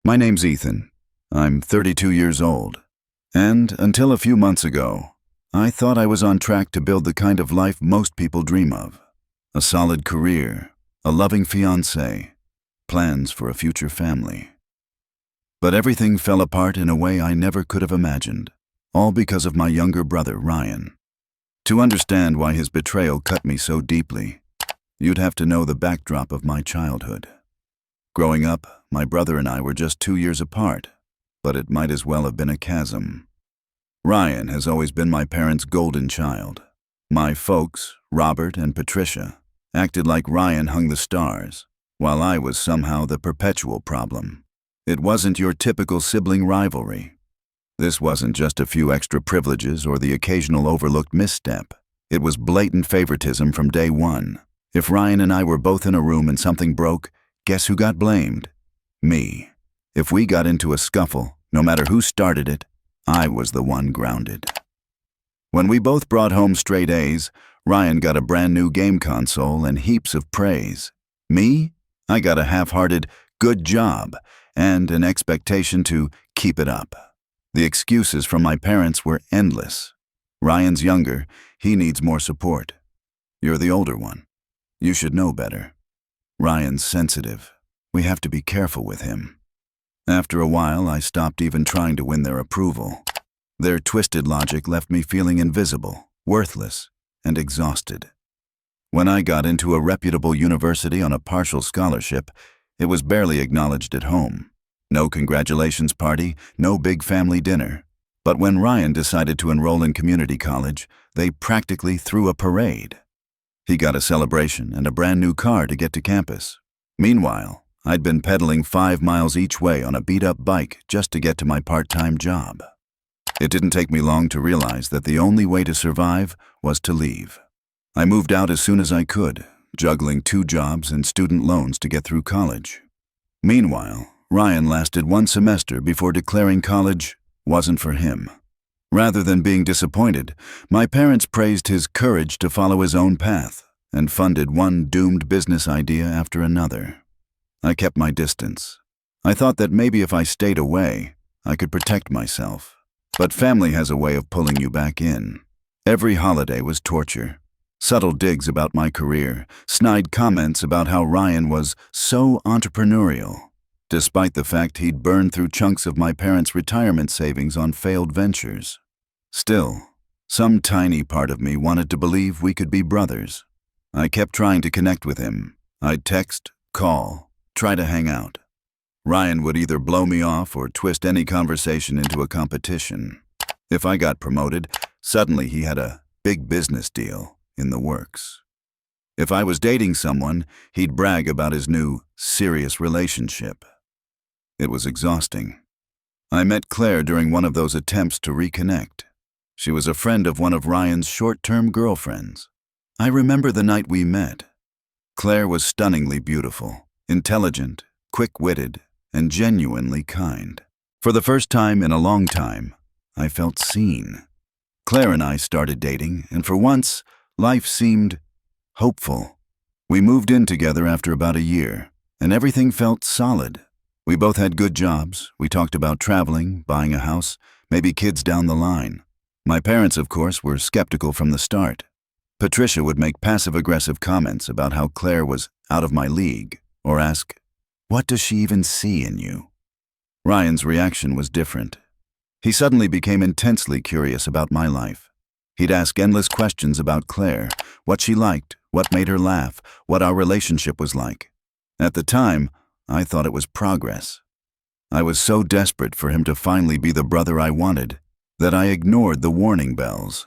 My name's Ethan. I'm 32 years old. And until a few months ago, I thought I was on track to build the kind of life most people dream of. A solid career, a loving fiancée, plans for a future family. But everything fell apart in a way I never could have imagined, all because of my younger brother, Ryan. To understand why his betrayal cut me so deeply, you'd have to know the backdrop of my childhood. Growing up, my brother and I were just 2 years apart, but it might as well have been a chasm. Ryan has always been my parents' golden child. My folks, Robert and Patricia, acted like Ryan hung the stars, while I was somehow the perpetual problem. It wasn't your typical sibling rivalry. This wasn't just a few extra privileges or the occasional overlooked misstep. It was blatant favoritism from day one. If Ryan and I were both in a room and something broke, guess who got blamed? Me. If we got into a scuffle, no matter who started it, I was the one grounded. When we both brought home straight A's, Ryan got a brand new game console and heaps of praise. Me? I got a half-hearted, good job, and an expectation to keep it up. The excuses from my parents were endless. Ryan's younger, he needs more support. You're the older one. You should know better. Ryan's sensitive. We have to be careful with him. After a while, I stopped even trying to win their approval. Their twisted logic left me feeling invisible, worthless, and exhausted. When I got into a reputable university on a partial scholarship, it was barely acknowledged at home. No congratulations party, no big family dinner. But when Ryan decided to enroll in community college, they practically threw a parade. He got a celebration and a brand new car to get to campus. Meanwhile, I'd been pedaling 5 miles each way on a beat-up bike just to get to my part-time job. It didn't take me long to realize that the only way to survive was to leave. I moved out as soon as I could, juggling 2 jobs and student loans to get through college. Meanwhile, Ryan lasted 1 semester before declaring college wasn't for him. Rather than being disappointed, my parents praised his courage to follow his own path and funded one doomed business idea after another. I kept my distance. I thought that maybe if I stayed away, I could protect myself. But family has a way of pulling you back in. Every holiday was torture. Subtle digs about my career, snide comments about how Ryan was so entrepreneurial, despite the fact he'd burned through chunks of my parents' retirement savings on failed ventures. Still, some tiny part of me wanted to believe we could be brothers. I kept trying to connect with him. I'd text, call, try to hang out. Ryan would either blow me off or twist any conversation into a competition. If I got promoted, suddenly he had a big business deal in the works. If I was dating someone, he'd brag about his new, serious relationship. It was exhausting. I met Claire during one of those attempts to reconnect. She was a friend of one of Ryan's short-term girlfriends. I remember the night we met. Claire was stunningly beautiful, intelligent, quick-witted, and genuinely kind. For the first time in a long time, I felt seen. Claire and I started dating, and for once, life seemed hopeful. We moved in together after about a year, and everything felt solid. We both had good jobs. We talked about traveling, buying a house, maybe kids down the line. My parents, of course, were skeptical from the start. Patricia would make passive-aggressive comments about how Claire was out of my league, or ask, "What does she even see in you?" Ryan's reaction was different. He suddenly became intensely curious about my life. He'd ask endless questions about Claire, what she liked, what made her laugh, what our relationship was like. At the time, I thought it was progress. I was so desperate for him to finally be the brother I wanted that I ignored the warning bells.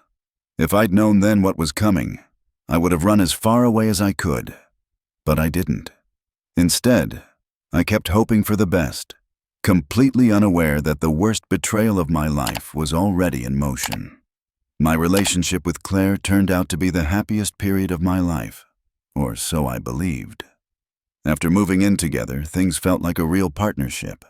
If I'd known then what was coming, I would have run as far away as I could. But I didn't. Instead, I kept hoping for the best, completely unaware that the worst betrayal of my life was already in motion. My relationship with Claire turned out to be the happiest period of my life, or so I believed. After moving in together, things felt like a real partnership.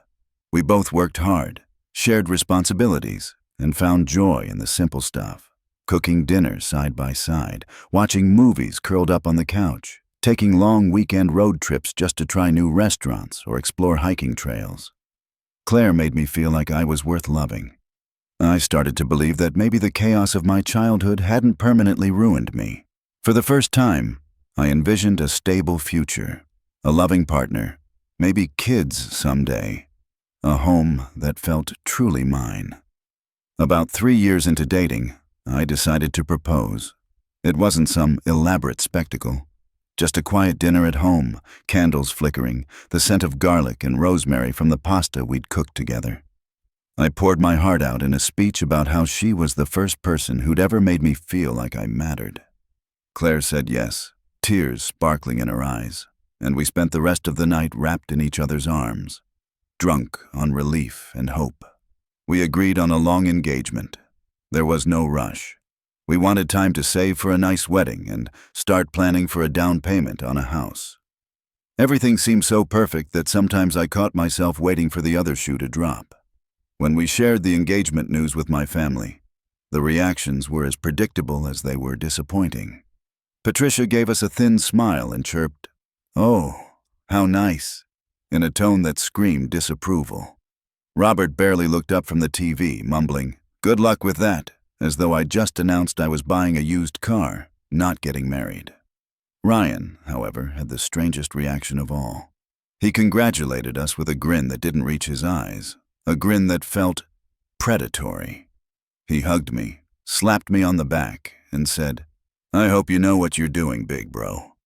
We both worked hard, shared responsibilities, and found joy in the simple stuff. Cooking dinner side by side, watching movies curled up on the couch, taking long weekend road trips just to try new restaurants or explore hiking trails. Claire made me feel like I was worth loving. I started to believe that maybe the chaos of my childhood hadn't permanently ruined me. For the first time, I envisioned a stable future, a loving partner, maybe kids someday, a home that felt truly mine. About 3 years into dating, I decided to propose. It wasn't some elaborate spectacle, just a quiet dinner at home, candles flickering, the scent of garlic and rosemary from the pasta we'd cooked together. I poured my heart out in a speech about how she was the first person who'd ever made me feel like I mattered. Claire said yes, tears sparkling in her eyes, and we spent the rest of the night wrapped in each other's arms, drunk on relief and hope. We agreed on a long engagement. There was no rush. We wanted time to save for a nice wedding and start planning for a down payment on a house. Everything seemed so perfect that sometimes I caught myself waiting for the other shoe to drop. When we shared the engagement news with my family, the reactions were as predictable as they were disappointing. Patricia gave us a thin smile and chirped, "Oh, how nice," in a tone that screamed disapproval. Robert barely looked up from the TV, mumbling, "Good luck with that," as though I'd just announced I was buying a used car, not getting married. Ryan, however, had the strangest reaction of all. He congratulated us with a grin that didn't reach his eyes, a grin that felt predatory. He hugged me, slapped me on the back, and said, "I hope you know what you're doing, big bro."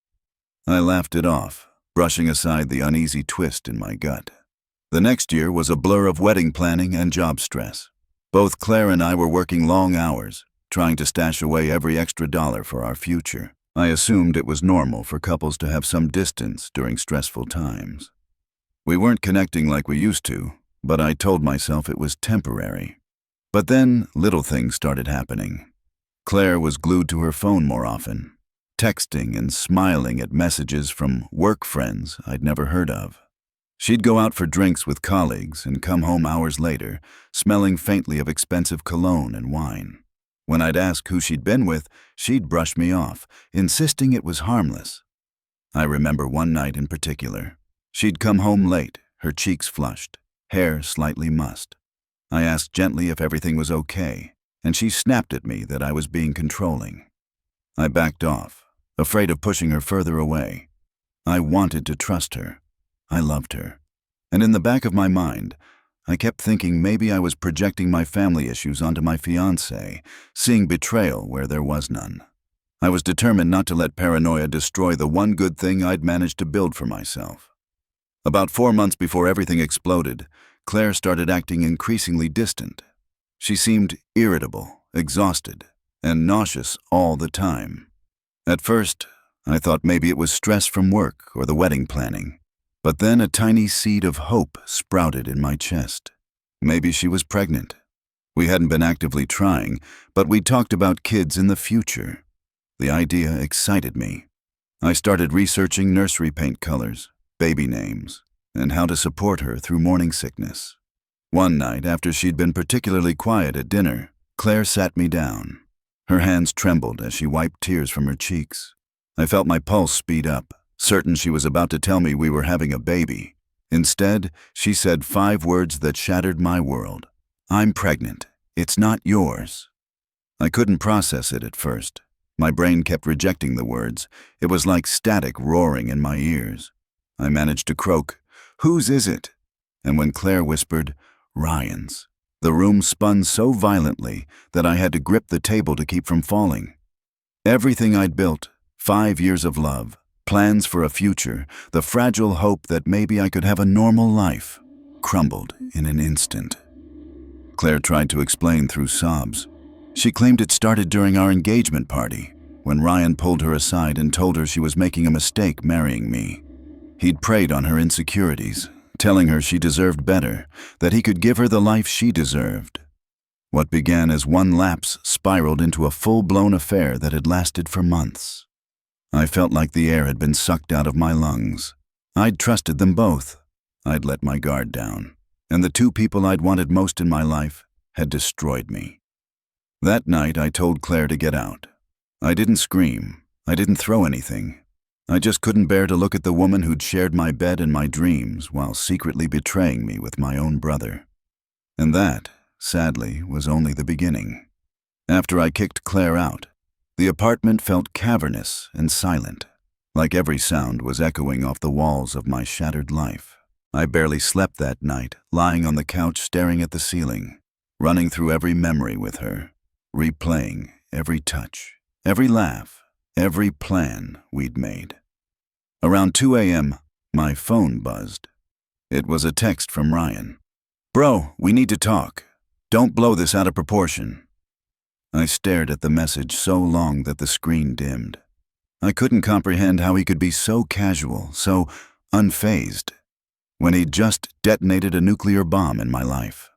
I laughed it off, brushing aside the uneasy twist in my gut. The next year was a blur of wedding planning and job stress. Both Claire and I were working long hours, trying to stash away every extra dollar for our future. I assumed it was normal for couples to have some distance during stressful times. We weren't connecting like we used to, but I told myself it was temporary. But then little things started happening. Claire was glued to her phone more often, texting and smiling at messages from work friends I'd never heard of. She'd go out for drinks with colleagues and come home hours later, smelling faintly of expensive cologne and wine. When I'd ask who she'd been with, she'd brush me off, insisting it was harmless. I remember one night in particular. She'd come home late, her cheeks flushed, hair slightly mussed. I asked gently if everything was okay, and she snapped at me that I was being controlling. I backed off, afraid of pushing her further away. I wanted to trust her. I loved her. And in the back of my mind, I kept thinking maybe I was projecting my family issues onto my fiancée, seeing betrayal where there was none. I was determined not to let paranoia destroy the one good thing I'd managed to build for myself. About 4 months before everything exploded, Claire started acting increasingly distant. She seemed irritable, exhausted, and nauseous all the time. At first, I thought maybe it was stress from work or the wedding planning. But then a tiny seed of hope sprouted in my chest. Maybe she was pregnant. We hadn't been actively trying, but we talked about kids in the future. The idea excited me. I started researching nursery paint colors, baby names, and how to support her through morning sickness. One night, after she'd been particularly quiet at dinner, Claire sat me down. Her hands trembled as she wiped tears from her cheeks. I felt my pulse speed up, certain she was about to tell me we were having a baby. Instead, she said 5 words that shattered my world. "I'm pregnant. It's not yours." I couldn't process it at first. My brain kept rejecting the words. It was like static roaring in my ears. I managed to croak, "Whose is it?" And when Claire whispered, "Ryan's," the room spun so violently that I had to grip the table to keep from falling. Everything I'd built, 5 years of love, plans for a future, the fragile hope that maybe I could have a normal life, crumbled in an instant. Claire tried to explain through sobs. She claimed it started during our engagement party, when Ryan pulled her aside and told her she was making a mistake marrying me. He'd preyed on her insecurities, telling her she deserved better, that he could give her the life she deserved. What began as one lapse spiraled into a full-blown affair that had lasted for months. I felt like the air had been sucked out of my lungs. I'd trusted them both. I'd let my guard down, and the 2 people I'd wanted most in my life had destroyed me. That night, I told Claire to get out. I didn't scream. I didn't throw anything. I just couldn't bear to look at the woman who'd shared my bed and my dreams while secretly betraying me with my own brother. And that, sadly, was only the beginning. After I kicked Claire out, the apartment felt cavernous and silent, like every sound was echoing off the walls of my shattered life. I barely slept that night, lying on the couch staring at the ceiling, running through every memory with her, replaying every touch, every laugh, every plan we'd made. Around 2 a.m., my phone buzzed. It was a text from Ryan. "Bro, we need to talk. Don't blow this out of proportion." I stared at the message so long that the screen dimmed. I couldn't comprehend how he could be so casual, so unfazed, when he'd just detonated a nuclear bomb in my life.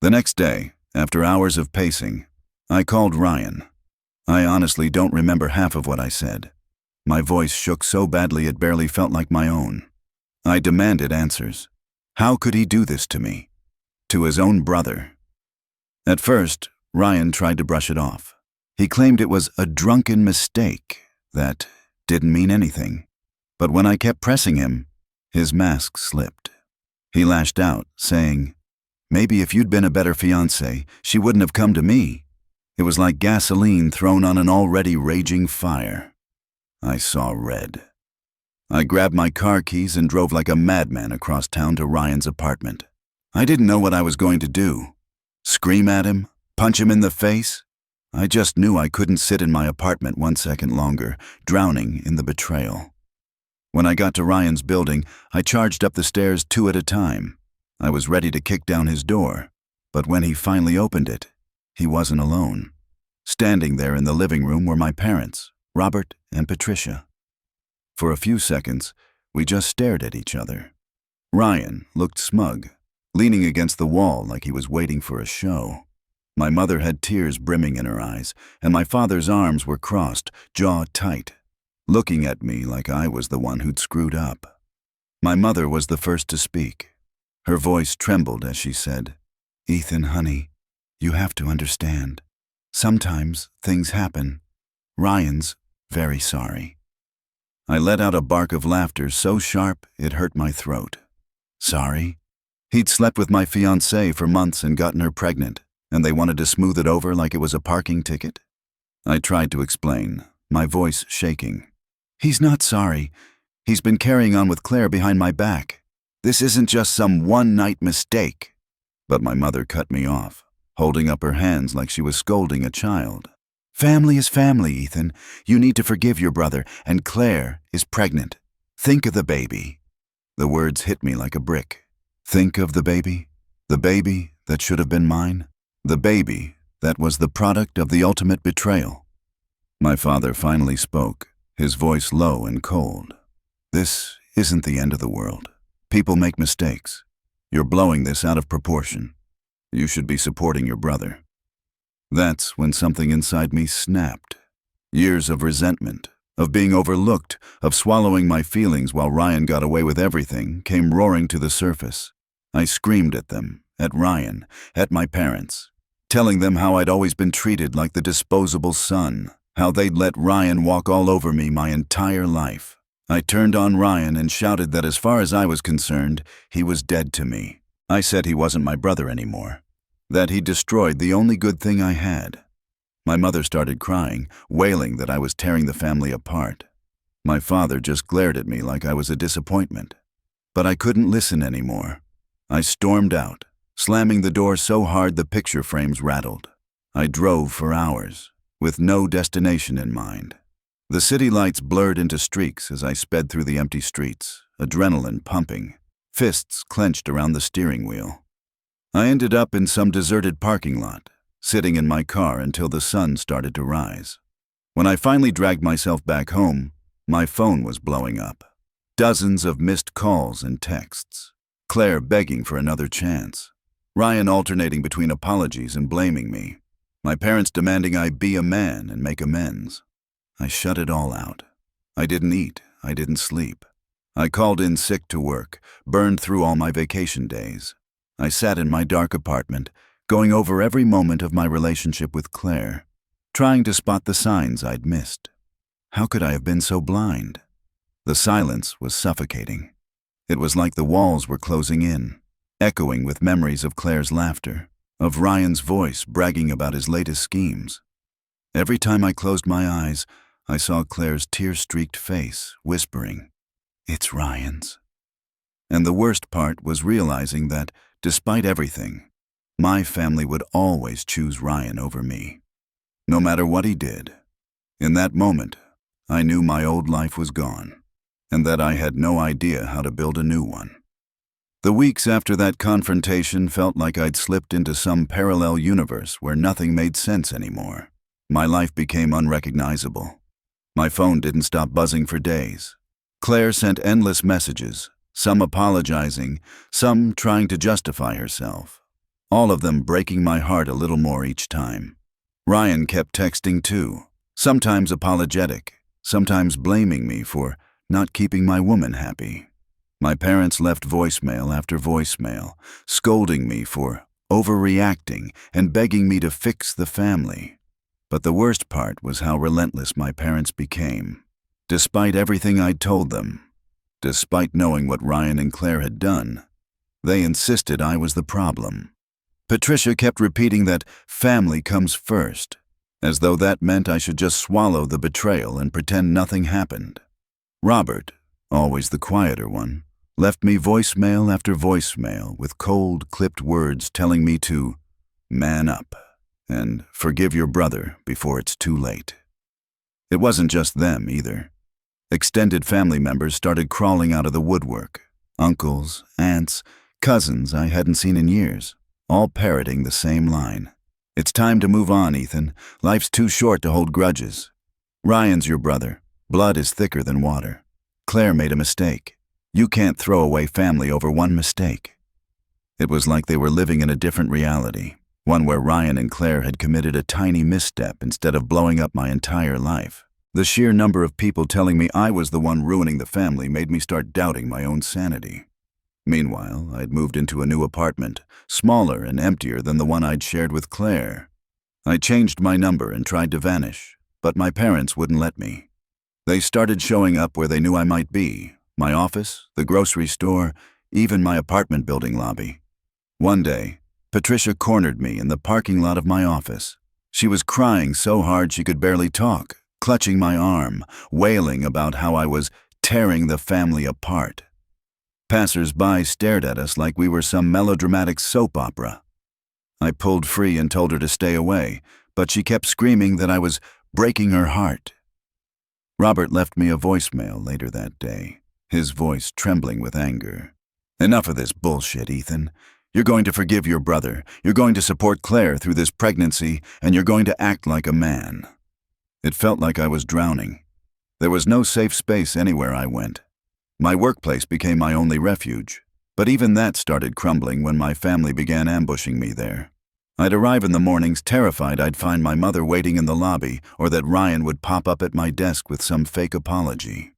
The next day, after hours of pacing, I called Ryan. I honestly don't remember half of what I said. My voice shook so badly it barely felt like my own. I demanded answers. How could he do this to me? To his own brother? At first, Ryan tried to brush it off. He claimed it was a drunken mistake that didn't mean anything. But when I kept pressing him, his mask slipped. He lashed out, saying, "Maybe if you'd been a better fiancé, she wouldn't have come to me." It was like gasoline thrown on an already raging fire. I saw red. I grabbed my car keys and drove like a madman across town to Ryan's apartment. I didn't know what I was going to do. Scream at him? Punch him in the face? I just knew I couldn't sit in my apartment 1 second longer, drowning in the betrayal. When I got to Ryan's building, I charged up the stairs 2 at a time. I was ready to kick down his door, but when he finally opened it, he wasn't alone. Standing there in the living room were my parents, Robert and Patricia. For a few seconds, we just stared at each other. Ryan looked smug, leaning against the wall like he was waiting for a show. My mother had tears brimming in her eyes, and my father's arms were crossed, jaw tight, looking at me like I was the one who'd screwed up. My mother was the first to speak. Her voice trembled as she said, "Ethan, honey, you have to understand. Sometimes things happen. Ryan's very sorry." I let out a bark of laughter so sharp it hurt my throat. Sorry? He'd slept with my fiancée for months and gotten her pregnant, and they wanted to smooth it over like it was a parking ticket? I tried to explain, my voice shaking. "He's not sorry. He's been carrying on with Claire behind my back. This isn't just some one-night mistake." But my mother cut me off, holding up her hands like she was scolding a child. "Family is family, Ethan. You need to forgive your brother, and Claire is pregnant. Think of the baby." The words hit me like a brick. Think of the baby? The baby that should have been mine? The baby that was the product of the ultimate betrayal. My father finally spoke, his voice low and cold. "This isn't the end of the world. People make mistakes. You're blowing this out of proportion. You should be supporting your brother." That's when something inside me snapped. Years of resentment, of being overlooked, of swallowing my feelings while Ryan got away with everything, came roaring to the surface. I screamed at them, at Ryan, at my parents, telling them how I'd always been treated like the disposable son, how they'd let Ryan walk all over me my entire life. I turned on Ryan and shouted that as far as I was concerned, he was dead to me. I said he wasn't my brother anymore, that he destroyed the only good thing I had. My mother started crying, wailing that I was tearing the family apart. My father just glared at me like I was a disappointment. But I couldn't listen anymore. I stormed out, slamming the door so hard the picture frames rattled. I drove for hours, with no destination in mind. The city lights blurred into streaks as I sped through the empty streets, adrenaline pumping, fists clenched around the steering wheel. I ended up in some deserted parking lot, sitting in my car until the sun started to rise. When I finally dragged myself back home, my phone was blowing up. Dozens of missed calls and texts. Claire begging for another chance. Ryan alternating between apologies and blaming me. My parents demanding I be a man and make amends. I shut it all out. I didn't eat. I didn't sleep. I called in sick to work, burned through all my vacation days. I sat in my dark apartment, going over every moment of my relationship with Claire, trying to spot the signs I'd missed. How could I have been so blind? The silence was suffocating. It was like the walls were closing in, echoing with memories of Claire's laughter, of Ryan's voice bragging about his latest schemes. Every time I closed my eyes, I saw Claire's tear-streaked face, whispering, "It's Ryan's." And the worst part was realizing that, despite everything, my family would always choose Ryan over me, no matter what he did. In that moment, I knew my old life was gone, and that I had no idea how to build a new one. The weeks after that confrontation felt like I'd slipped into some parallel universe where nothing made sense anymore. My life became unrecognizable. My phone didn't stop buzzing for days. Claire sent endless messages, some apologizing, some trying to justify herself, all of them breaking my heart a little more each time. Ryan kept texting too, sometimes apologetic, sometimes blaming me for not keeping my woman happy. My parents left voicemail after voicemail, scolding me for overreacting and begging me to fix the family. But the worst part was how relentless my parents became. Despite everything I'd told them, despite knowing what Ryan and Claire had done, they insisted I was the problem. Patricia kept repeating that family comes first, as though that meant I should just swallow the betrayal and pretend nothing happened. Robert, always the quieter one, left me voicemail after voicemail with cold, clipped words telling me to man up and forgive your brother before it's too late. It wasn't just them either. Extended family members started crawling out of the woodwork. Uncles, aunts, cousins I hadn't seen in years, all parroting the same line. "It's time to move on, Ethan. Life's too short to hold grudges. Ryan's your brother. Blood is thicker than water. Claire made a mistake. You can't throw away family over one mistake." It was like they were living in a different reality, one where Ryan and Claire had committed a tiny misstep instead of blowing up my entire life. The sheer number of people telling me I was the one ruining the family made me start doubting my own sanity. Meanwhile, I'd moved into a new apartment, smaller and emptier than the one I'd shared with Claire. I changed my number and tried to vanish, but my parents wouldn't let me. They started showing up where they knew I might be: my office, the grocery store, even my apartment building lobby. One day, Patricia cornered me in the parking lot of my office. She was crying so hard she could barely talk, clutching my arm, wailing about how I was tearing the family apart. Passers-by stared at us like we were some melodramatic soap opera. I pulled free and told her to stay away, but she kept screaming that I was breaking her heart. Robert left me a voicemail later that day, his voice trembling with anger. "Enough of this bullshit, Ethan. You're going to forgive your brother, you're going to support Claire through this pregnancy, and you're going to act like a man." It felt like I was drowning. There was no safe space anywhere I went. My workplace became my only refuge, but even that started crumbling when my family began ambushing me there. I'd arrive in the mornings terrified I'd find my mother waiting in the lobby or that Ryan would pop up at my desk with some fake apology.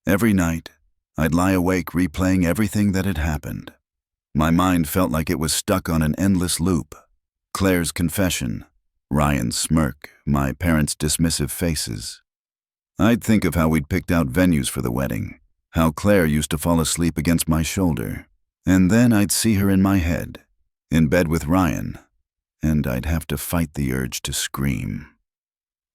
Every night, I'd lie awake replaying everything that had happened. My mind felt like it was stuck on an endless loop. Claire's confession, Ryan's smirk, my parents' dismissive faces. I'd think of how we'd picked out venues for the wedding, how Claire used to fall asleep against my shoulder, and then I'd see her in my head, in bed with Ryan, and I'd have to fight the urge to scream.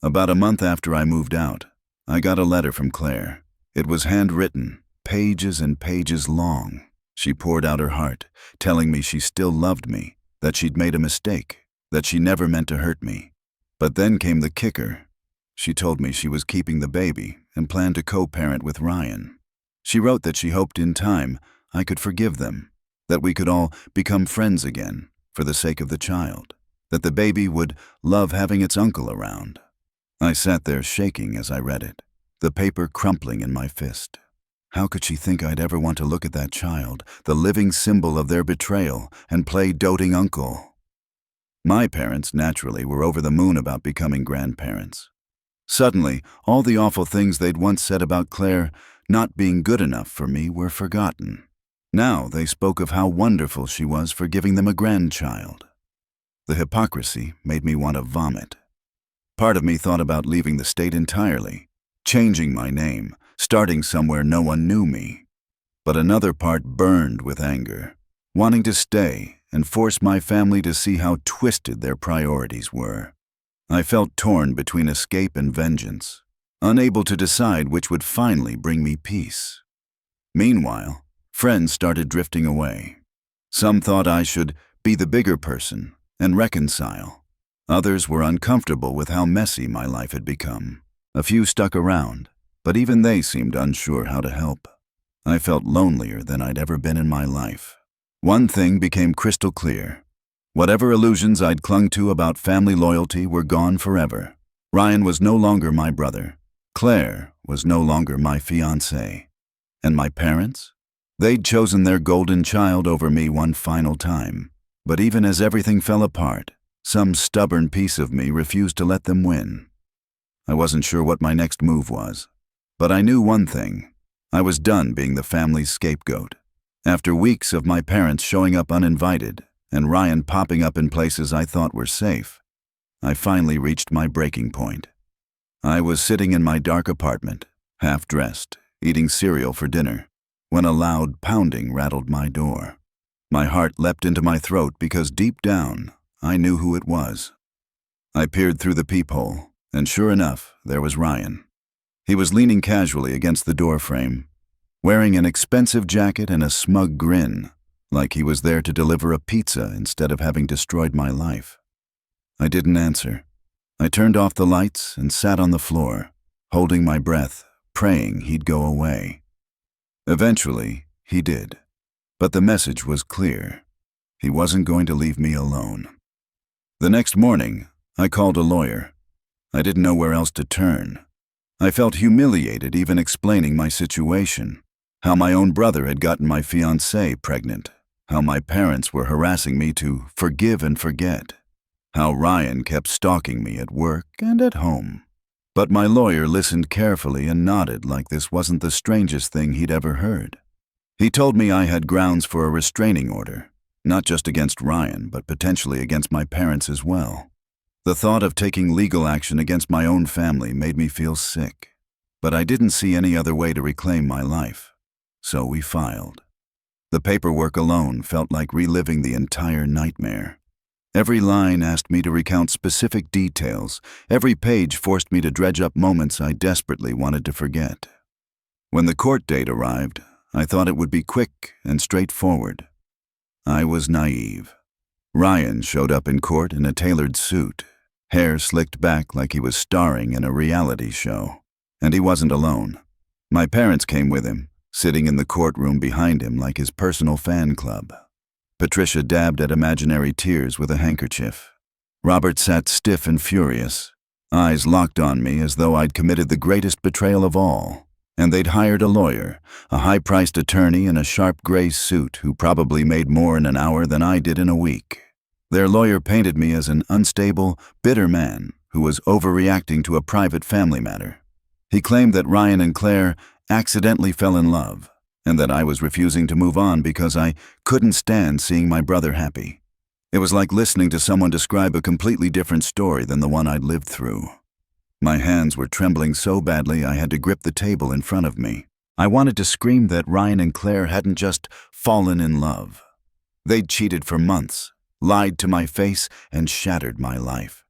About a month after I moved out, I got a letter from Claire. It was handwritten, pages and pages long. She poured out her heart, telling me she still loved me, that she'd made a mistake, that she never meant to hurt me. But then came the kicker. She told me she was keeping the baby and planned to co-parent with Ryan. She wrote that she hoped in time I could forgive them, that we could all become friends again for the sake of the child, that the baby would love having its uncle around. I sat there shaking as I read it, the paper crumpling in my fist. How could she think I'd ever want to look at that child, the living symbol of their betrayal, and play doting uncle? My parents, naturally, were over the moon about becoming grandparents. Suddenly, all the awful things they'd once said about Claire not being good enough for me were forgotten. Now they spoke of how wonderful she was for giving them a grandchild. The hypocrisy made me want to vomit. Part of me thought about leaving the state entirely, changing my name, starting somewhere no one knew me. But another part burned with anger, wanting to stay and force my family to see how twisted their priorities were. I felt torn between escape and vengeance, unable to decide which would finally bring me peace. Meanwhile, friends started drifting away. Some thought I should be the bigger person and reconcile. Others were uncomfortable with how messy my life had become. A few stuck around, but even they seemed unsure how to help. I felt lonelier than I'd ever been in my life. One thing became crystal clear. Whatever illusions I'd clung to about family loyalty were gone forever. Ryan was no longer my brother. Claire was no longer my fiancée. And my parents? They'd chosen their golden child over me one final time. But even as everything fell apart, some stubborn piece of me refused to let them win. I wasn't sure what my next move was, but I knew one thing. I was done being the family's scapegoat. After weeks of my parents showing up uninvited and Ryan popping up in places I thought were safe, I finally reached my breaking point. I was sitting in my dark apartment, half-dressed, eating cereal for dinner, when a loud pounding rattled my door. My heart leapt into my throat because deep down, I knew who it was. I peered through the peephole, and sure enough, there was Ryan. He was leaning casually against the doorframe, wearing an expensive jacket and a smug grin, like he was there to deliver a pizza instead of having destroyed my life. I didn't answer. I turned off the lights and sat on the floor, holding my breath, praying he'd go away. Eventually, he did. But the message was clear. He wasn't going to leave me alone. The next morning, I called a lawyer. I didn't know where else to turn. I felt humiliated even explaining my situation, how my own brother had gotten my fiancée pregnant, how my parents were harassing me to forgive and forget, how Ryan kept stalking me at work and at home. But my lawyer listened carefully and nodded like this wasn't the strangest thing he'd ever heard. He told me I had grounds for a restraining order, not just against Ryan, but potentially against my parents as well. The thought of taking legal action against my own family made me feel sick, but I didn't see any other way to reclaim my life. So we filed. The paperwork alone felt like reliving the entire nightmare. Every line asked me to recount specific details. Every page forced me to dredge up moments I desperately wanted to forget. When the court date arrived, I thought it would be quick and straightforward. I was naive. Ryan showed up in court in a tailored suit, hair slicked back like he was starring in a reality show. And he wasn't alone. My parents came with him, sitting in the courtroom behind him like his personal fan club. Patricia dabbed at imaginary tears with a handkerchief. Robert sat stiff and furious, eyes locked on me as though I'd committed the greatest betrayal of all. And they'd hired a lawyer, a high-priced attorney in a sharp gray suit who probably made more in an hour than I did in a week. Their lawyer painted me as an unstable, bitter man who was overreacting to a private family matter. He claimed that Ryan and Claire accidentally fell in love, and that I was refusing to move on because I couldn't stand seeing my brother happy. It was like listening to someone describe a completely different story than the one I'd lived through. My hands were trembling so badly I had to grip the table in front of me. I wanted to scream that Ryan and Claire hadn't just fallen in love. They'd cheated for months, lied to my face, and shattered my life.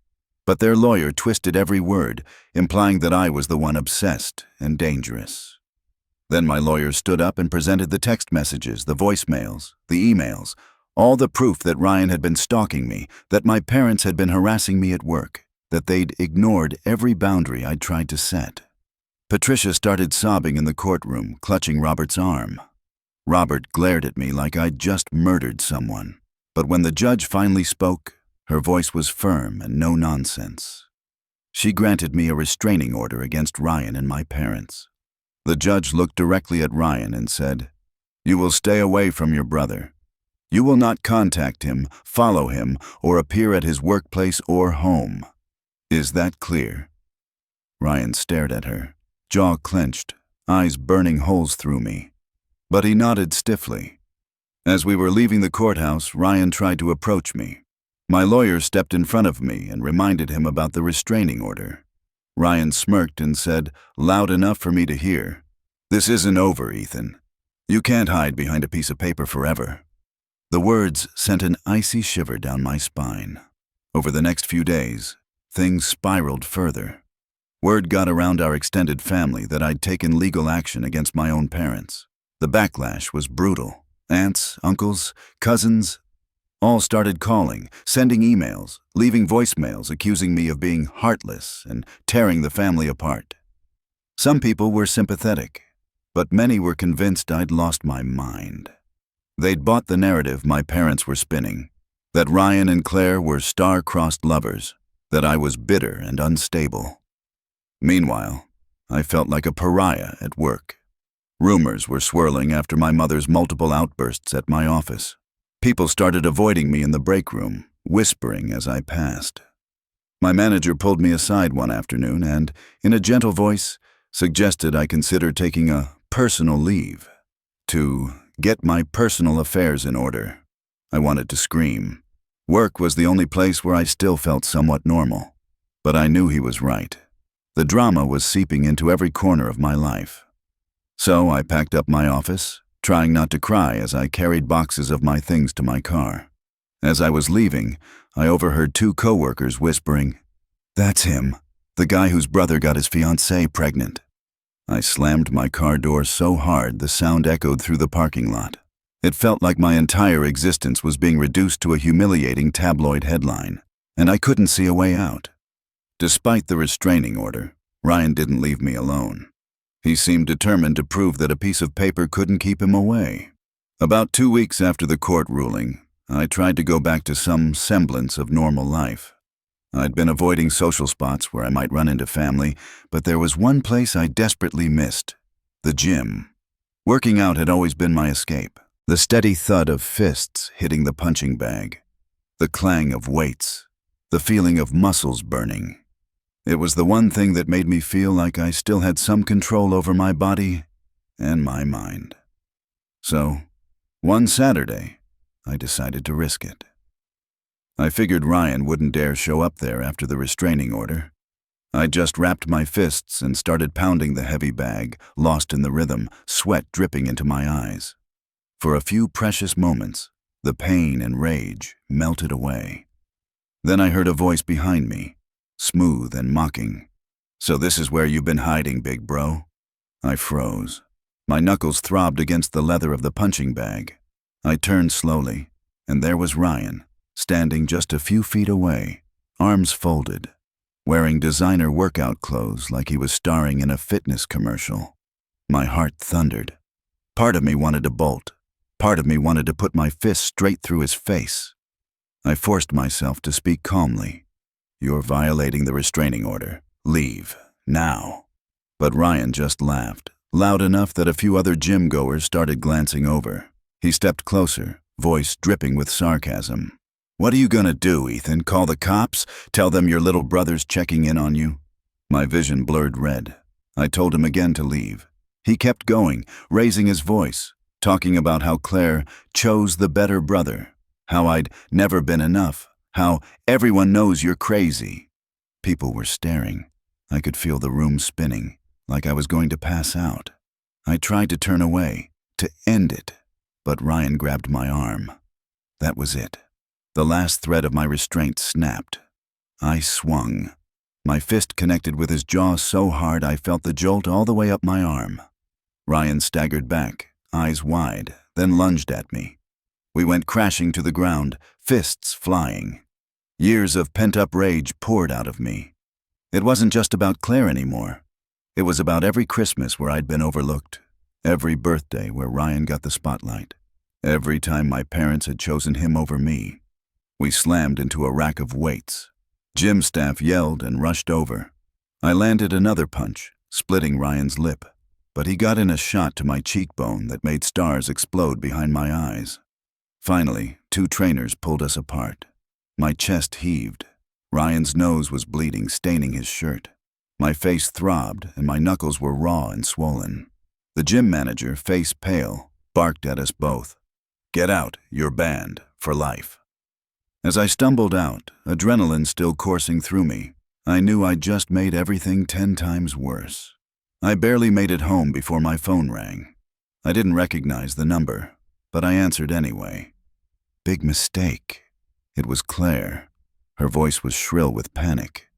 But their lawyer twisted every word, implying that I was the one obsessed and dangerous. Then my lawyer stood up and presented the text messages, the voicemails, the emails, all the proof that Ryan had been stalking me, that my parents had been harassing me at work, that they'd ignored every boundary I'd tried to set. Patricia started sobbing in the courtroom, clutching Robert's arm. Robert glared at me like I'd just murdered someone. But when the judge finally spoke, her voice was firm and no nonsense. She granted me a restraining order against Ryan and my parents. The judge looked directly at Ryan and said, "You will stay away from your brother. You will not contact him, follow him, or appear at his workplace or home. Is that clear?" Ryan stared at her, jaw clenched, eyes burning holes through me. But he nodded stiffly. As we were leaving the courthouse, Ryan tried to approach me. My lawyer stepped in front of me and reminded him about the restraining order. Ryan smirked and said, loud enough for me to hear, "This isn't over, Ethan. You can't hide behind a piece of paper forever." The words sent an icy shiver down my spine. Over the next few days, things spiraled further. Word got around our extended family that I'd taken legal action against my own parents. The backlash was brutal. Aunts, uncles, cousins, all started calling, sending emails, leaving voicemails accusing me of being heartless and tearing the family apart. Some people were sympathetic, but many were convinced I'd lost my mind. They'd bought the narrative my parents were spinning, that Ryan and Claire were star-crossed lovers, that I was bitter and unstable. Meanwhile, I felt like a pariah at work. Rumors were swirling after my mother's multiple outbursts at my office. People started avoiding me in the break room, whispering as I passed. My manager pulled me aside one afternoon and, in a gentle voice, suggested I consider taking a personal leave to get my personal affairs in order. I wanted to scream. Work was the only place where I still felt somewhat normal. But I knew he was right. The drama was seeping into every corner of my life. So I packed up my office, trying not to cry as I carried boxes of my things to my car. As I was leaving, I overheard two coworkers whispering, "That's him, the guy whose brother got his fiancée pregnant." I slammed my car door so hard the sound echoed through the parking lot. It felt like my entire existence was being reduced to a humiliating tabloid headline, and I couldn't see a way out. Despite the restraining order, Ryan didn't leave me alone. He seemed determined to prove that a piece of paper couldn't keep him away. About 2 weeks after the court ruling, I tried to go back to some semblance of normal life. I'd been avoiding social spots where I might run into family, but there was one place I desperately missed: the gym. Working out had always been my escape. The steady thud of fists hitting the punching bag, the clang of weights, the feeling of muscles burning. It was the one thing that made me feel like I still had some control over my body and my mind. So, one Saturday, I decided to risk it. I figured Ryan wouldn't dare show up there after the restraining order. I just wrapped my fists and started pounding the heavy bag, lost in the rhythm, sweat dripping into my eyes. For a few precious moments, the pain and rage melted away. Then I heard a voice behind me, smooth and mocking. "So this is where you've been hiding, big bro?" I froze. My knuckles throbbed against the leather of the punching bag. I turned slowly, and there was Ryan, standing just a few feet away, arms folded, wearing designer workout clothes like he was starring in a fitness commercial. My heart thundered. Part of me wanted to bolt. Part of me wanted to put my fist straight through his face. I forced myself to speak calmly. "You're violating the restraining order. Leave, now." But Ryan just laughed, loud enough that a few other gym goers started glancing over. He stepped closer, voice dripping with sarcasm. "What are you gonna do, Ethan? Call the cops? Tell them your little brother's checking in on you?" My vision blurred red. I told him again to leave. He kept going, raising his voice, talking about how Claire chose the better brother, how I'd never been enough, how everyone knows you're crazy. People were staring. I could feel the room spinning, like I was going to pass out. I tried to turn away, to end it, but Ryan grabbed my arm. That was it. The last thread of my restraint snapped. I swung. My fist connected with his jaw so hard I felt the jolt all the way up my arm. Ryan staggered back, eyes wide, then lunged at me. We went crashing to the ground, fists flying. Years of pent-up rage poured out of me. It wasn't just about Claire anymore. It was about every Christmas where I'd been overlooked, every birthday where Ryan got the spotlight, every time my parents had chosen him over me. We slammed into a rack of weights. Gym staff yelled and rushed over. I landed another punch, splitting Ryan's lip, but he got in a shot to my cheekbone that made stars explode behind my eyes. Finally, 2 trainers pulled us apart. My chest heaved. Ryan's nose was bleeding, staining his shirt. My face throbbed, and my knuckles were raw and swollen. The gym manager, face pale, barked at us both. "Get out, you're banned, for life." As I stumbled out, adrenaline still coursing through me, I knew I'd just made everything 10 times worse. I barely made it home before my phone rang. I didn't recognize the number, but I answered anyway. Big mistake. It was Claire. Her voice was shrill with panic.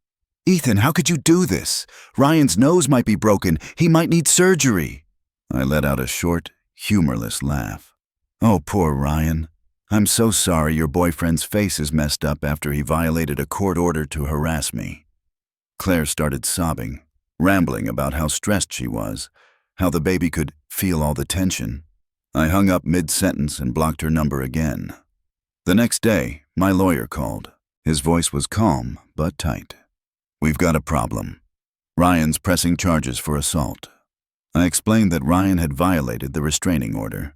"Ethan, how could you do this? Ryan's nose might be broken. He might need surgery." I let out a short, humorless laugh. "Oh, poor Ryan. I'm so sorry your boyfriend's face is messed up after he violated a court order to harass me." Claire started sobbing, rambling about how stressed she was, how the baby could feel all the tension. I hung up mid-sentence and blocked her number again. The next day, my lawyer called. His voice was calm but tight. "We've got a problem. Ryan's pressing charges for assault." I explained that Ryan had violated the restraining order.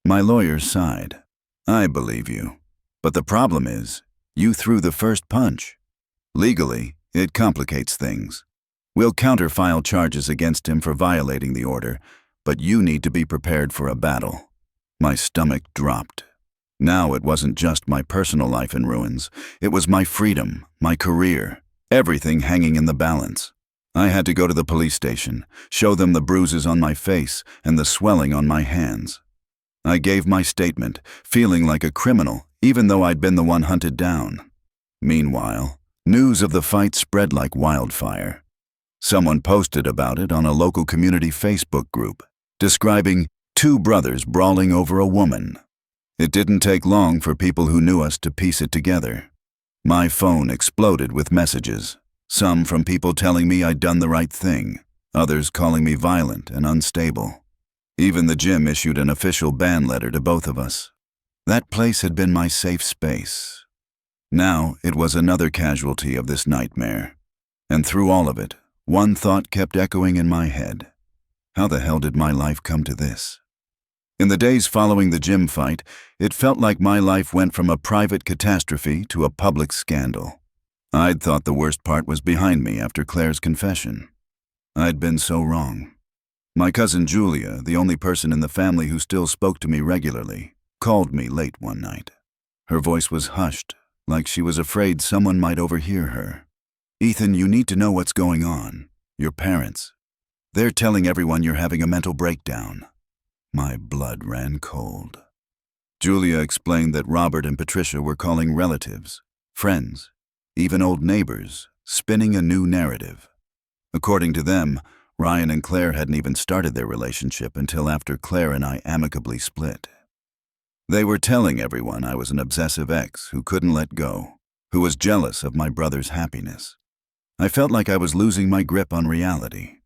My lawyer sighed. "I believe you. But the problem is, you threw the first punch. Legally, it complicates things. We'll counterfile charges against him for violating the order, but you need to be prepared for a battle." My stomach dropped. Now it wasn't just my personal life in ruins. It was my freedom, my career, everything hanging in the balance. I had to go to the police station, show them the bruises on my face and the swelling on my hands. I gave my statement, feeling like a criminal, even though I'd been the one hunted down. Meanwhile, news of the fight spread like wildfire. Someone posted about it on a local community Facebook group, describing two brothers brawling over a woman. It didn't take long for people who knew us to piece it together. My phone exploded with messages, some from people telling me I'd done the right thing, others calling me violent and unstable. Even the gym issued an official ban letter to both of us. That place had been my safe space. Now it was another casualty of this nightmare. And through all of it, one thought kept echoing in my head. How the hell did my life come to this? In the days following the gym fight, it felt like my life went from a private catastrophe to a public scandal. I'd thought the worst part was behind me after Claire's confession. I'd been so wrong. My cousin Julia, the only person in the family who still spoke to me regularly, called me late one night. Her voice was hushed, like she was afraid someone might overhear her. "Ethan, you need to know what's going on. Your parents. They're telling everyone you're having a mental breakdown." My blood ran cold. Julia explained that Robert and Patricia were calling relatives, friends, even old neighbors, spinning a new narrative. According to them, Ryan and Claire hadn't even started their relationship until after Claire and I amicably split. They were telling everyone I was an obsessive ex who couldn't let go, who was jealous of my brother's happiness. I felt like I was losing my grip on reality.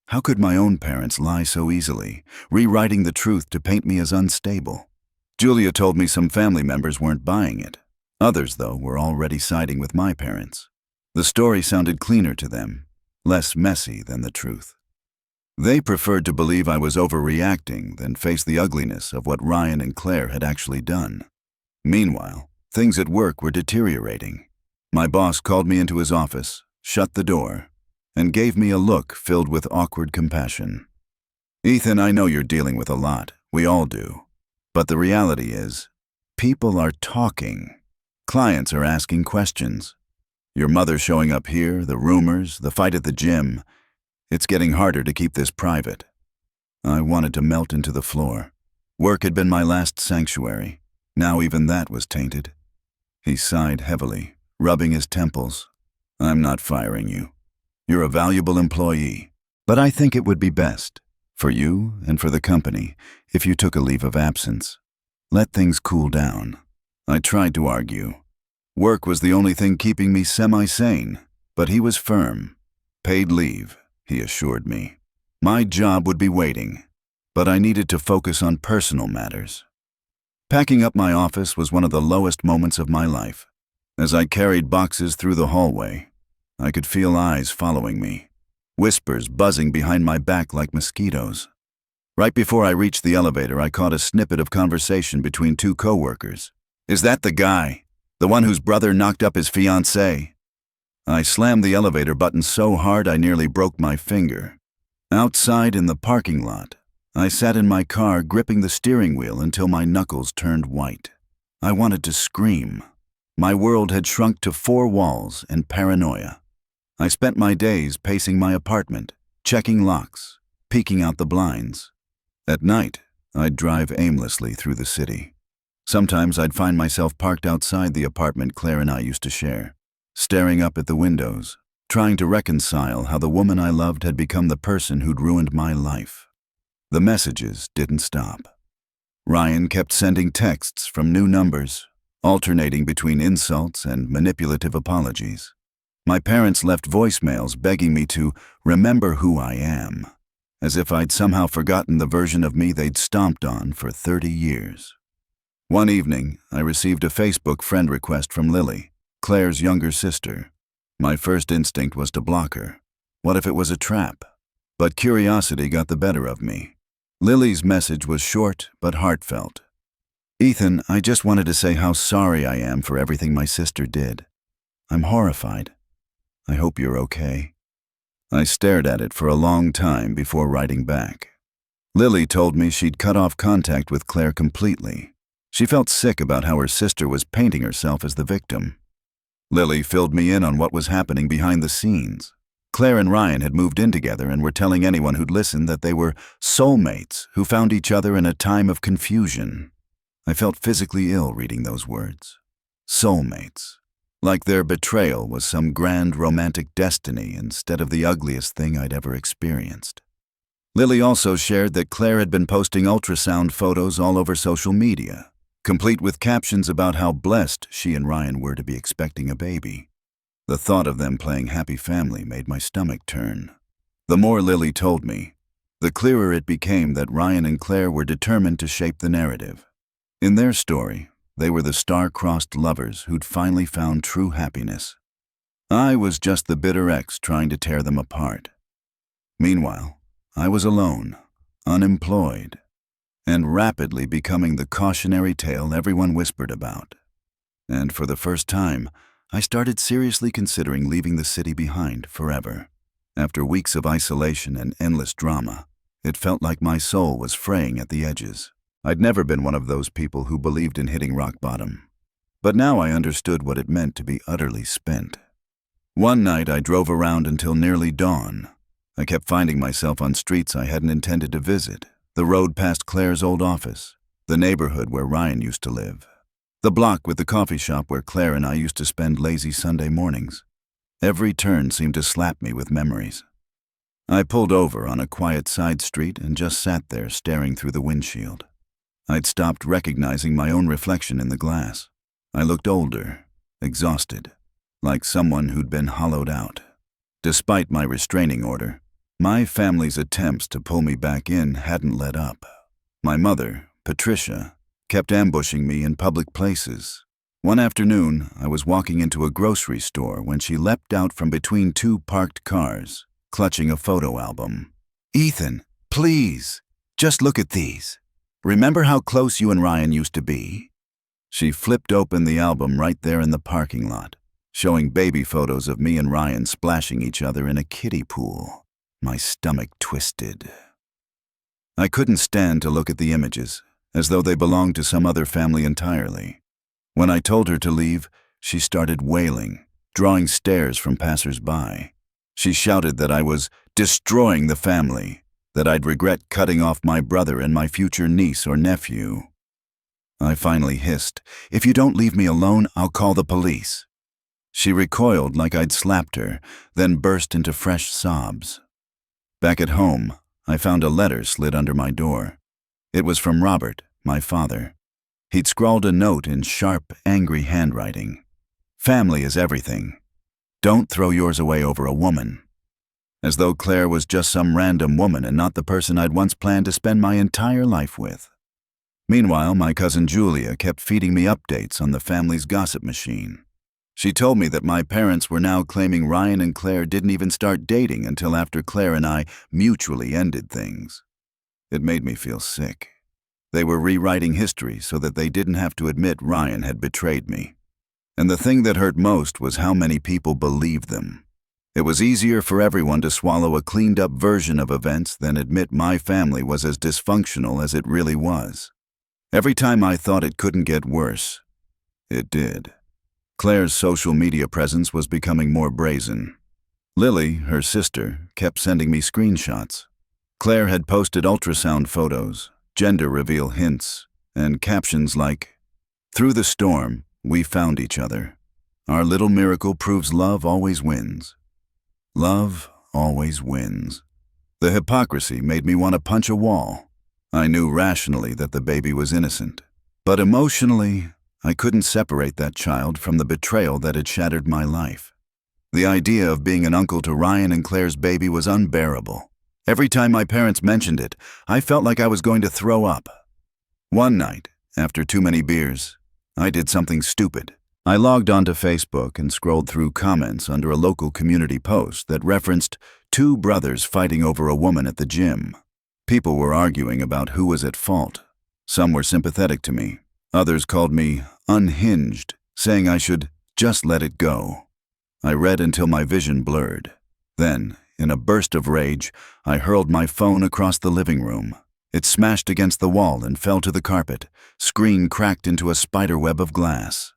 How could my own parents lie so easily, rewriting the truth to paint me as unstable? Julia told me some family members weren't buying it. Others, though, were already siding with my parents. The story sounded cleaner to them, less messy than the truth. They preferred to believe I was overreacting than face the ugliness of what Ryan and Claire had actually done. Meanwhile, things at work were deteriorating. My boss called me into his office, shut the door, and gave me a look filled with awkward compassion. "Ethan, I know you're dealing with a lot. We all do. But the reality is, people are talking. Clients are asking questions. Your mother showing up here, the rumors, the fight at the gym. It's getting harder to keep this private." I wanted to melt into the floor. Work had been my last sanctuary. Now even that was tainted. He sighed heavily, rubbing his temples. "I'm not firing you. You're a valuable employee. But I think it would be best, for you and for the company, if you took a leave of absence. Let things cool down." I tried to argue. Work was the only thing keeping me semi-sane, but he was firm. "Paid leave," he assured me. My job would be waiting, but I needed to focus on personal matters. Packing up my office was one of the lowest moments of my life. As I carried boxes through the hallway, I could feel eyes following me, whispers buzzing behind my back like mosquitoes. Right before I reached the elevator, I caught a snippet of conversation between two coworkers. "Is that the guy? The one whose brother knocked up his fiancée?" I slammed the elevator button so hard I nearly broke my finger. Outside in the parking lot, I sat in my car gripping the steering wheel until my knuckles turned white. I wanted to scream. My world had shrunk to 4 walls and paranoia. I spent my days pacing my apartment, checking locks, peeking out the blinds. At night, I'd drive aimlessly through the city. Sometimes I'd find myself parked outside the apartment Claire and I used to share, staring up at the windows, trying to reconcile how the woman I loved had become the person who'd ruined my life. The messages didn't stop. Ryan kept sending texts from new numbers, alternating between insults and manipulative apologies. My parents left voicemails begging me to remember who I am, as if I'd somehow forgotten the version of me they'd stomped on for 30 years. One evening, I received a Facebook friend request from Lily, Claire's younger sister. My first instinct was to block her. What if it was a trap? But curiosity got the better of me. Lily's message was short but heartfelt. "Ethan, I just wanted to say how sorry I am for everything my sister did. I'm horrified. I hope you're okay." I stared at it for a long time before writing back. Lily told me she'd cut off contact with Claire completely. She felt sick about how her sister was painting herself as the victim. Lily filled me in on what was happening behind the scenes. Claire and Ryan had moved in together and were telling anyone who'd listen that they were soulmates who found each other in a time of confusion. I felt physically ill reading those words. Soulmates. Like their betrayal was some grand romantic destiny instead of the ugliest thing I'd ever experienced. Lily also shared that Claire had been posting ultrasound photos all over social media, complete with captions about how blessed she and Ryan were to be expecting a baby. The thought of them playing happy family made my stomach turn. The more Lily told me, the clearer it became that Ryan and Claire were determined to shape the narrative. In their story, they were the star-crossed lovers who'd finally found true happiness. I was just the bitter ex trying to tear them apart. Meanwhile, I was alone, unemployed, and rapidly becoming the cautionary tale everyone whispered about. And for the first time, I started seriously considering leaving the city behind forever. After weeks of isolation and endless drama, it felt like my soul was fraying at the edges. I'd never been one of those people who believed in hitting rock bottom. But now I understood what it meant to be utterly spent. One night I drove around until nearly dawn. I kept finding myself on streets I hadn't intended to visit. The road past Claire's old office, the neighborhood where Ryan used to live, the block with the coffee shop where Claire and I used to spend lazy Sunday mornings. Every turn seemed to slap me with memories. I pulled over on a quiet side street and just sat there staring through the windshield. I'd stopped recognizing my own reflection in the glass. I looked older, exhausted, like someone who'd been hollowed out. Despite my restraining order, my family's attempts to pull me back in hadn't let up. My mother, Patricia, kept ambushing me in public places. One afternoon, I was walking into a grocery store when she leapt out from between two parked cars, clutching a photo album. "Ethan, please, just look at these. Remember how close you and Ryan used to be?" She flipped open the album right there in the parking lot, showing baby photos of me and Ryan splashing each other in a kiddie pool. My stomach twisted. I couldn't stand to look at the images, as though they belonged to some other family entirely. When I told her to leave, she started wailing, drawing stares from passers-by. She shouted that I was destroying the family, that I'd regret cutting off my brother and my future niece or nephew. I finally hissed, "If you don't leave me alone, I'll call the police." She recoiled like I'd slapped her, then burst into fresh sobs. Back at home, I found a letter slid under my door. It was from Robert, my father. He'd scrawled a note in sharp, angry handwriting. "Family is everything. Don't throw yours away over a woman." As though Claire was just some random woman and not the person I'd once planned to spend my entire life with. Meanwhile, my cousin Julia kept feeding me updates on the family's gossip machine. She told me that my parents were now claiming Ryan and Claire didn't even start dating until after Claire and I mutually ended things. It made me feel sick. They were rewriting history so that they didn't have to admit Ryan had betrayed me. And the thing that hurt most was how many people believed them. It was easier for everyone to swallow a cleaned-up version of events than admit my family was as dysfunctional as it really was. Every time I thought it couldn't get worse, it did. Claire's social media presence was becoming more brazen. Lily, her sister, kept sending me screenshots. Claire had posted ultrasound photos, gender reveal hints, and captions like, "Through the storm, we found each other. Our little miracle proves love always wins." Love always wins. The hypocrisy made me want to punch a wall. I knew rationally that the baby was innocent, but emotionally, I couldn't separate that child from the betrayal that had shattered my life. The idea of being an uncle to Ryan and Claire's baby was unbearable. Every time my parents mentioned it, I felt like I was going to throw up. One night, after too many beers, I did something stupid. I logged onto Facebook and scrolled through comments under a local community post that referenced two brothers fighting over a woman at the gym. People were arguing about who was at fault. Some were sympathetic to me. Others called me unhinged, saying I should just let it go. I read until my vision blurred. Then, in a burst of rage, I hurled my phone across the living room. It smashed against the wall and fell to the carpet. Screen cracked into a spiderweb of glass.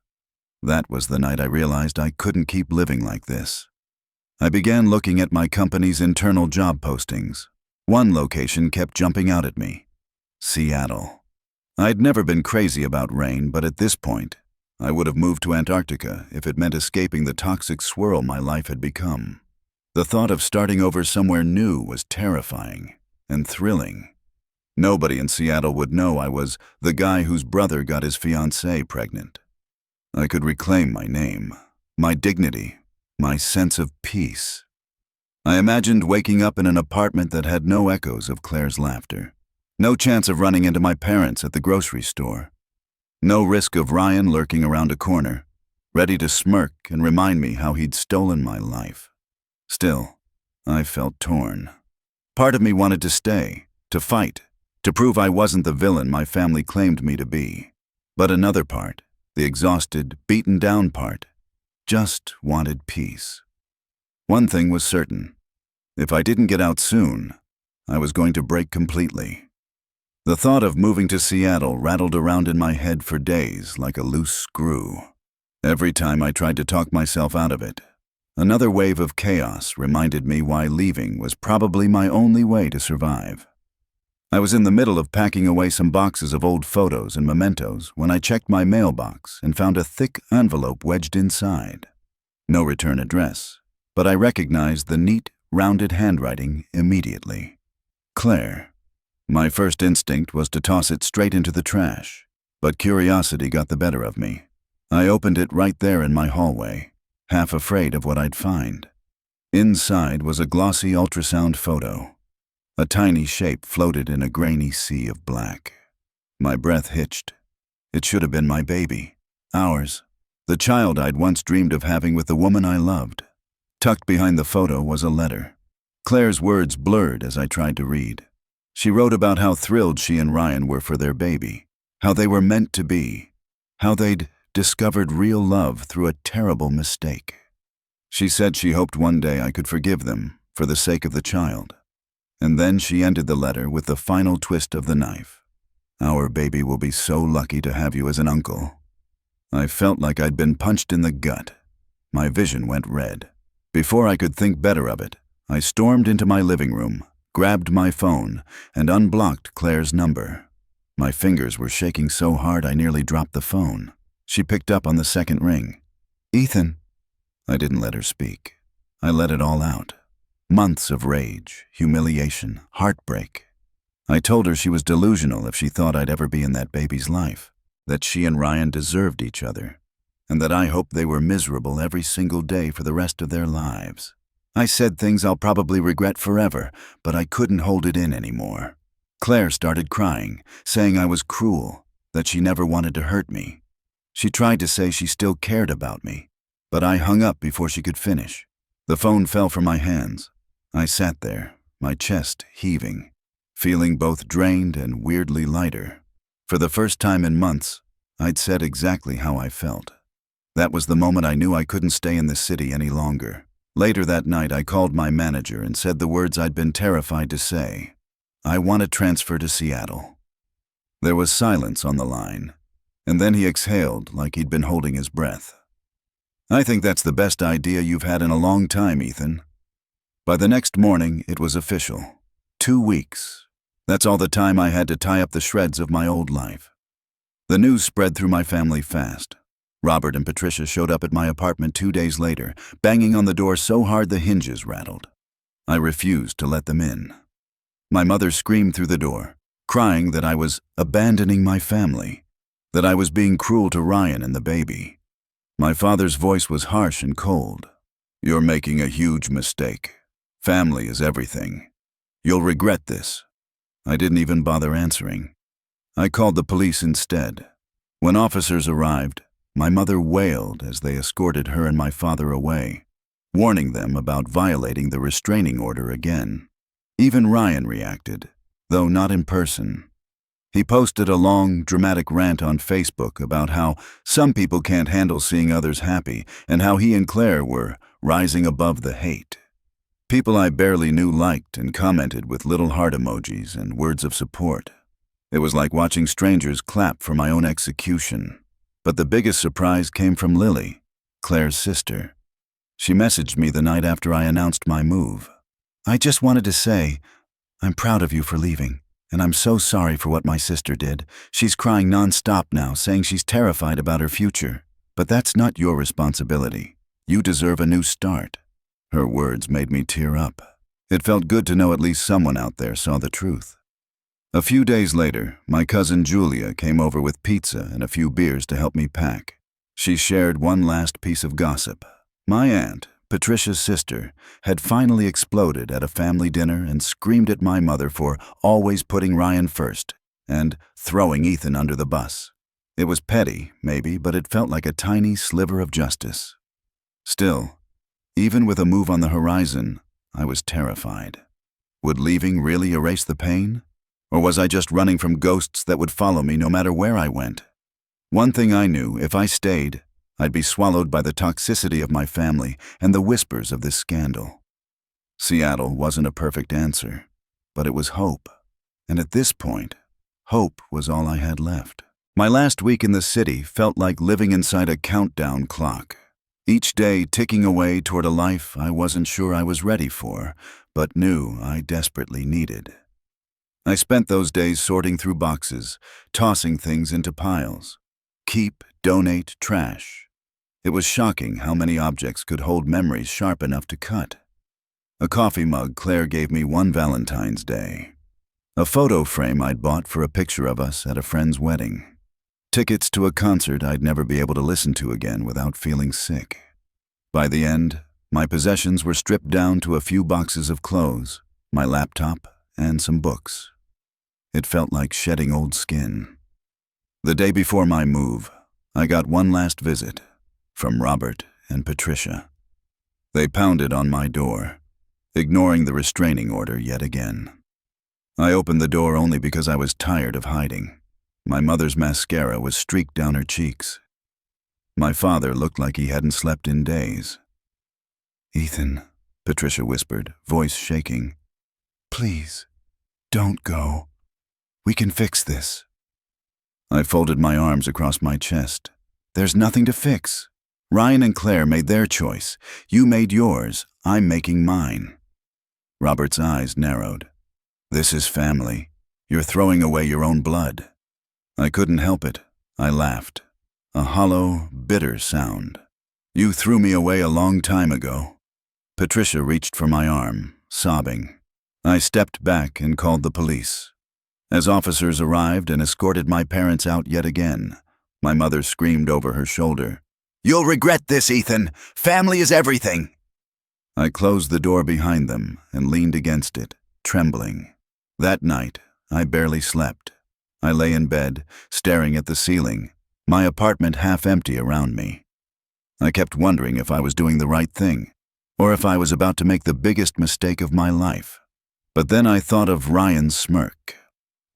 That was the night I realized I couldn't keep living like this. I began looking at my company's internal job postings. One location kept jumping out at me: Seattle. I'd never been crazy about rain, but at this point, I would have moved to Antarctica if it meant escaping the toxic swirl my life had become. The thought of starting over somewhere new was terrifying and thrilling. Nobody in Seattle would know I was the guy whose brother got his fiancée pregnant. I could reclaim my name, my dignity, my sense of peace. I imagined waking up in an apartment that had no echoes of Claire's laughter, no chance of running into my parents at the grocery store, no risk of Ryan lurking around a corner, ready to smirk and remind me how he'd stolen my life. Still, I felt torn. Part of me wanted to stay, to fight, to prove I wasn't the villain my family claimed me to be. But another part, the exhausted, beaten-down part, just wanted peace. One thing was certain: if I didn't get out soon, I was going to break completely. The thought of moving to Seattle rattled around in my head for days like a loose screw. Every time I tried to talk myself out of it, another wave of chaos reminded me why leaving was probably my only way to survive. I was in the middle of packing away some boxes of old photos and mementos when I checked my mailbox and found a thick envelope wedged inside. No return address, but I recognized the neat, rounded handwriting immediately. Claire. My first instinct was to toss it straight into the trash, but curiosity got the better of me. I opened it right there in my hallway, half afraid of what I'd find. Inside was a glossy ultrasound photo. A tiny shape floated in a grainy sea of black. My breath hitched. It should have been my baby. Ours. The child I'd once dreamed of having with the woman I loved. Tucked behind the photo was a letter. Claire's words blurred as I tried to read. She wrote about how thrilled she and Ryan were for their baby, how they were meant to be, how they'd discovered real love through a terrible mistake. She said she hoped one day I could forgive them for the sake of the child. And then she ended the letter with the final twist of the knife. "Our baby will be so lucky to have you as an uncle." I felt like I'd been punched in the gut. My vision went red. Before I could think better of it, I stormed into my living room, grabbed my phone, and unblocked Claire's number. My fingers were shaking so hard I nearly dropped the phone. She picked up on the second ring. "Ethan." I didn't let her speak. I let it all out. Months of rage, humiliation, heartbreak. I told her she was delusional if she thought I'd ever be in that baby's life, that she and Ryan deserved each other, and that I hoped they were miserable every single day for the rest of their lives. I said things I'll probably regret forever, but I couldn't hold it in anymore. Claire started crying, saying I was cruel, that she never wanted to hurt me. She tried to say she still cared about me, but I hung up before she could finish. The phone fell from my hands. I sat there, my chest heaving, feeling both drained and weirdly lighter. For the first time in months, I'd said exactly how I felt. That was the moment I knew I couldn't stay in the city any longer. Later that night, I called my manager and said the words I'd been terrified to say. "I want to transfer to Seattle." There was silence on the line, and then he exhaled like he'd been holding his breath. "I think that's the best idea you've had in a long time, Ethan." By the next morning, it was official. 2 weeks. That's all the time I had to tie up the shreds of my old life. The news spread through my family fast. Robert and Patricia showed up at my apartment 2 days later, banging on the door so hard the hinges rattled. I refused to let them in. My mother screamed through the door, crying that I was abandoning my family, that I was being cruel to Ryan and the baby. My father's voice was harsh and cold. "You're making a huge mistake. Family is everything. You'll regret this." I didn't even bother answering. I called the police instead. When officers arrived, my mother wailed as they escorted her and my father away, warning them about violating the restraining order again. Even Ryan reacted, though not in person. He posted a long, dramatic rant on Facebook about how some people can't handle seeing others happy and how he and Claire were rising above the hate. People I barely knew liked and commented with little heart emojis and words of support. It was like watching strangers clap for my own execution. But the biggest surprise came from Lily, Claire's sister. She messaged me the night after I announced my move. "I just wanted to say, I'm proud of you for leaving, and I'm so sorry for what my sister did. She's crying nonstop now, saying she's terrified about her future. But that's not your responsibility. You deserve a new start." Her words made me tear up. It felt good to know at least someone out there saw the truth. A few days later, my cousin Julia came over with pizza and a few beers to help me pack. She shared one last piece of gossip. My aunt, Patricia's sister, had finally exploded at a family dinner and screamed at my mother for always putting Ryan first and throwing Ethan under the bus. It was petty, maybe, but it felt like a tiny sliver of justice. Still, even with a move on the horizon, I was terrified. Would leaving really erase the pain? Or was I just running from ghosts that would follow me no matter where I went? One thing I knew, if I stayed, I'd be swallowed by the toxicity of my family and the whispers of this scandal. Seattle wasn't a perfect answer, but it was hope. And at this point, hope was all I had left. My last week in the city felt like living inside a countdown clock. Each day ticking away toward a life I wasn't sure I was ready for, but knew I desperately needed. I spent those days sorting through boxes, tossing things into piles. Keep, donate, trash. It was shocking how many objects could hold memories sharp enough to cut. A coffee mug Claire gave me one Valentine's Day. A photo frame I'd bought for a picture of us at a friend's wedding. Tickets to a concert I'd never be able to listen to again without feeling sick. By the end, my possessions were stripped down to a few boxes of clothes, my laptop, and some books. It felt like shedding old skin. The day before my move, I got one last visit from Robert and Patricia. They pounded on my door, ignoring the restraining order yet again. I opened the door only because I was tired of hiding. My mother's mascara was streaked down her cheeks. My father looked like he hadn't slept in days. "Ethan," Patricia whispered, voice shaking. "Please, don't go. We can fix this." I folded my arms across my chest. "There's nothing to fix. Ryan and Claire made their choice. You made yours. I'm making mine." Robert's eyes narrowed. "This is family. You're throwing away your own blood." I couldn't help it. I laughed. A hollow, bitter sound. "You threw me away a long time ago." Patricia reached for my arm, sobbing. I stepped back and called the police. As officers arrived and escorted my parents out yet again, my mother screamed over her shoulder, "You'll regret this, Ethan. Family is everything." I closed the door behind them and leaned against it, trembling. That night, I barely slept. I lay in bed, staring at the ceiling, my apartment half empty around me. I kept wondering if I was doing the right thing, or if I was about to make the biggest mistake of my life. But then I thought of Ryan's smirk,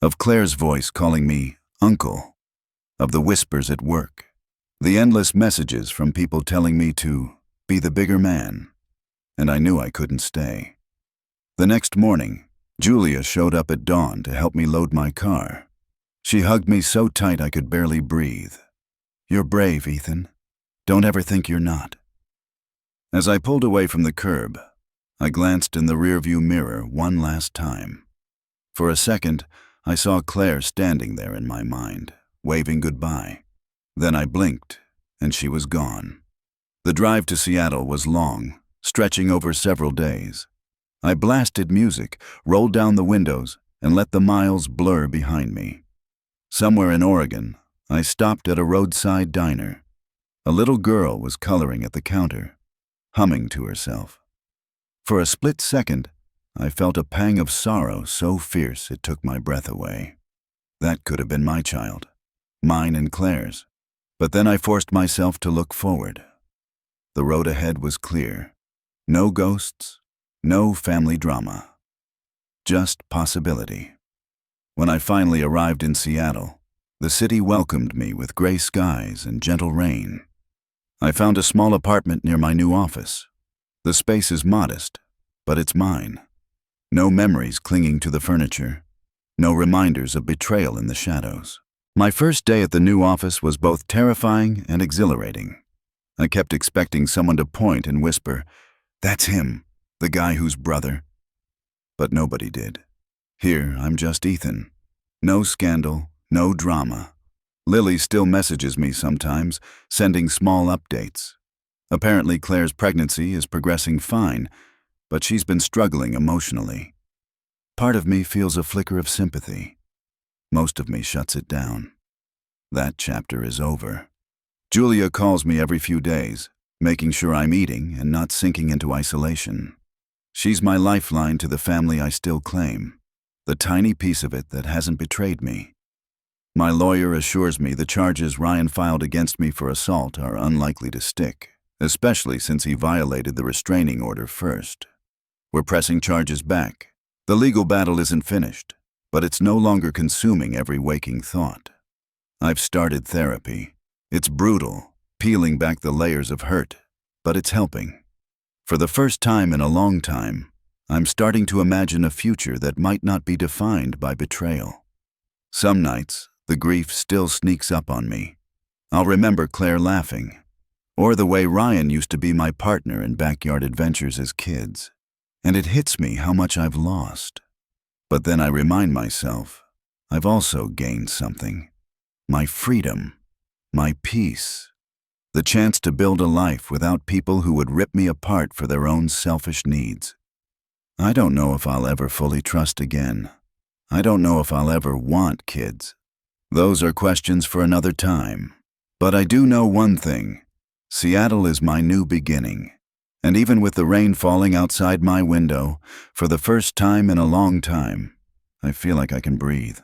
of Claire's voice calling me uncle, of the whispers at work, the endless messages from people telling me to be the bigger man, and I knew I couldn't stay. The next morning, Julia showed up at dawn to help me load my car. She hugged me so tight I could barely breathe. "You're brave, Ethan. Don't ever think you're not." As I pulled away from the curb, I glanced in the rearview mirror one last time. For a second, I saw Claire standing there in my mind, waving goodbye. Then I blinked, and she was gone. The drive to Seattle was long, stretching over several days. I blasted music, rolled down the windows, and let the miles blur behind me. Somewhere in Oregon, I stopped at a roadside diner. A little girl was coloring at the counter, humming to herself. For a split second, I felt a pang of sorrow so fierce it took my breath away. That could have been my child, mine and Claire's. But then I forced myself to look forward. The road ahead was clear. No ghosts, no family drama. Just possibility. When I finally arrived in Seattle, the city welcomed me with gray skies and gentle rain. I found a small apartment near my new office. The space is modest, but it's mine. No memories clinging to the furniture. No reminders of betrayal in the shadows. My first day at the new office was both terrifying and exhilarating. I kept expecting someone to point and whisper, "That's him, the guy who's brother." But nobody did. Here, I'm just Ethan. No scandal, no drama. Lily still messages me sometimes, sending small updates. Apparently Claire's pregnancy is progressing fine, but she's been struggling emotionally. Part of me feels a flicker of sympathy. Most of me shuts it down. That chapter is over. Julia calls me every few days, making sure I'm eating and not sinking into isolation. She's my lifeline to the family I still claim, the tiny piece of it that hasn't betrayed me. My lawyer assures me the charges Ryan filed against me for assault are unlikely to stick, especially since he violated the restraining order first. We're pressing charges back. The legal battle isn't finished, but it's no longer consuming every waking thought. I've started therapy. It's brutal, peeling back the layers of hurt, but it's helping. For the first time in a long time, I'm starting to imagine a future that might not be defined by betrayal. Some nights, the grief still sneaks up on me. I'll remember Claire laughing, or the way Ryan used to be my partner in backyard adventures as kids, and it hits me how much I've lost. But then I remind myself, I've also gained something. My freedom, my peace, the chance to build a life without people who would rip me apart for their own selfish needs. I don't know if I'll ever fully trust again. I don't know if I'll ever want kids. Those are questions for another time. But I do know one thing. Seattle is my new beginning. And even with the rain falling outside my window, for the first time in a long time, I feel like I can breathe.